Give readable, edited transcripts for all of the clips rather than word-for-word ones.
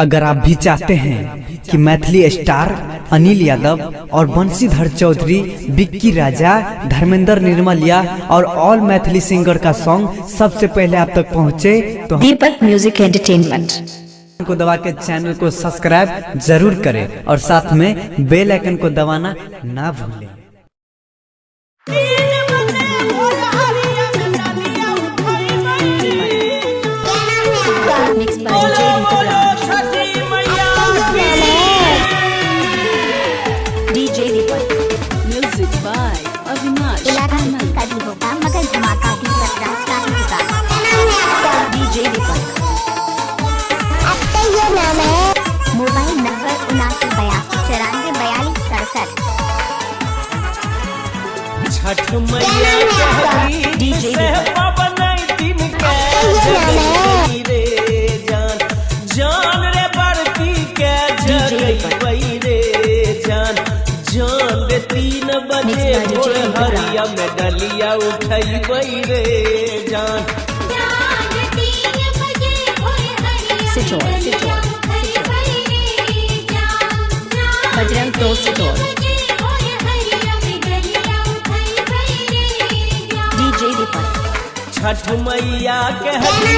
अगर आप भी चाहते हैं कि मैथिली स्टार अनिल यादव और बंशीधर चौधरी, बिक्की राजा, धर्मेंद्र निर्मलिया और ऑल मैथिली सिंगर का सॉन्ग सबसे पहले आप तक पहुंचे तो दीपक म्यूजिक एंटरटेनमेंट को दबा के चैनल को सब्सक्राइब जरूर करें और साथ में बेल आइकन को दबाना ना भूलें। DJ Deepak music by Avinash का भी होगा मगर धमाका भी बरसात का ही होगा। डीजे दीपक आपका ये नाम है। Mobile number 7982944267। छठ मैया कहती डीजे से पवन दिन के जगई रे जान जान रे बरती के जगई रे जान जान रे 3 बजे भोर हरिया में डलिया उठई रे जान बजरंग तो सिटोर डीजे दीपक छठ मैया कहती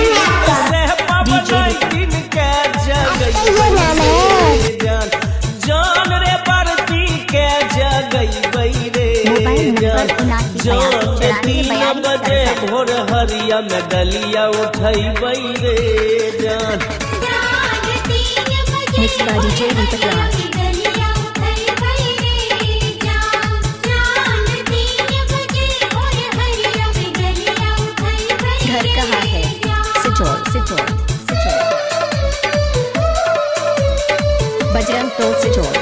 से पवन दिन के जगई जान जान रे बरती के जगई रे जान जान रे 3 बजे भोर हरिया में डलिया उठई रे जान मिक्स बाय डीजे दीपक राज घर कहाँ है सिटोर सिटोर सिटोर बजरंग तो सिटोर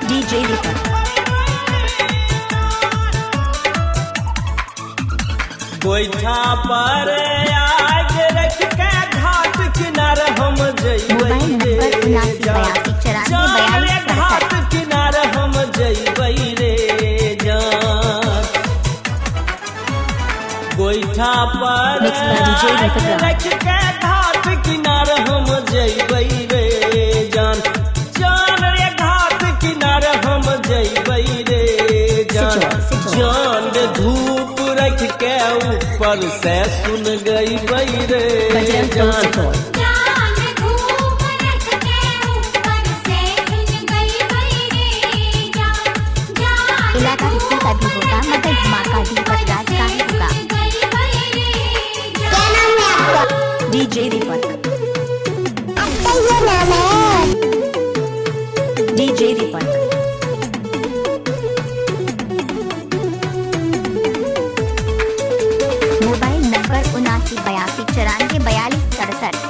डीजे दीपक गोईठा पर आग रख के घाट किनार हम मोबाइल नंबर जइबै जान रे घाट 7982944267। किनार हम जइबै रे जान गोईठा पर Mixed by DJ आग दीपक राज। रख के घाट किनार हम जइबै रे जान जान रे घाट किनार हम जइबै रे जान जान रे धूप रख के ऊपर से सुन गई रे बजरंग तो जान सिटोर इलाका किसी का भी होगा मगर धमाका भी बरसात का ही होगा। डीजे दीपक आपका ये नाम है। डीजे दीपक मोबाइल नंबर 7982944267।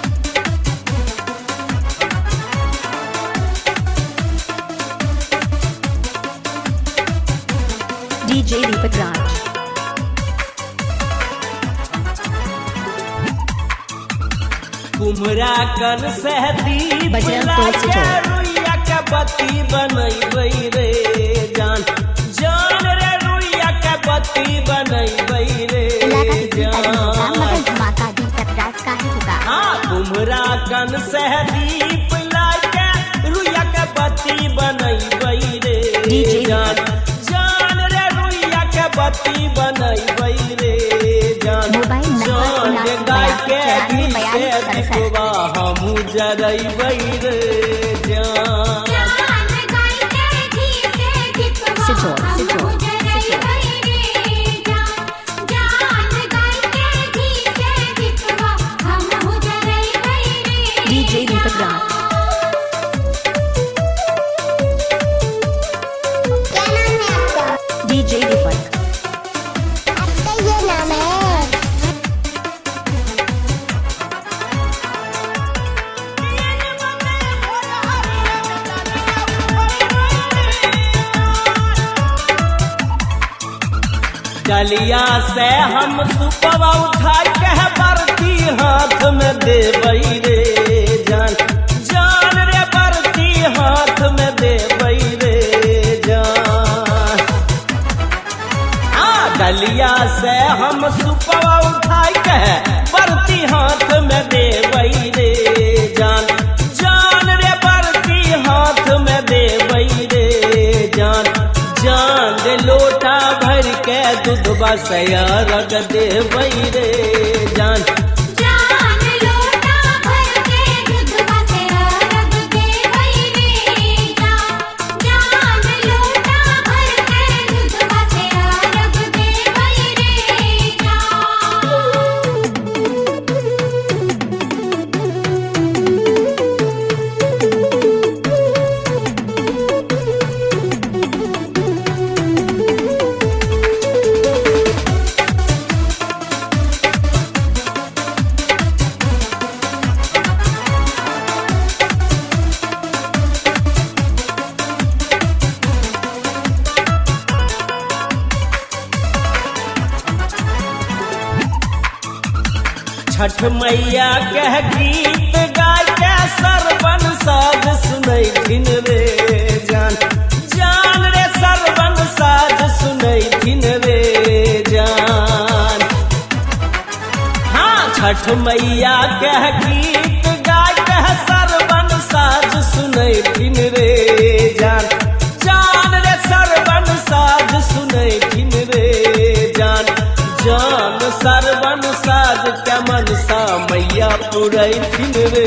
डीजे दीपक राज कुमरा कन सहदी बजरंग बुला तो के सिटोर। रुइया के बत्ती बनैबै रे जान जान रे रुइया के बत्ती बनैबै रे इलाका किसी का भी होगा जान मगर धमाका भी बरसात का ही होगा। हाँ कुमरा कन सहदी बुला के रुइया के बत्ती बनैबै रे डीजे जान जान रे रुइया के बत्ती बनैबै रे जान मोबाइल नंबर जान रे गाय के घी से 7982944267। दिखवा हमू जरैबै रे जान सिटोर सिटोर डीजे दीपक राज डीजे दीपक आपका ये नाम है। डलिया से हम सुपवा उठा के बरती हाथ में देबै रे जान जान रे बरती हाथ में देबै रे हम सुपवा उठाई कह बरती हाथ में देवई रे जान जान रे बरती हाथ में देवई रे जान जान रे लोटा भर के दूधवा सया रग देवई रे जान जान लोटा भर के दूधवा से रग देवई रे जान जान लोटा भर के दूधवा से रग देवई रे छठ मैया कह गीत गाय के सरवन साज सुनैथिन रे जान जान रे सरवन साज सुनैथिन रे जान हाँ छठ मैया कह गीत गाय के सरवन साज सुनैथिन रे जान जान रे सरवन साज सुनैथिन रे जान सरवन साज के मनसा मैया पुरैथिन रे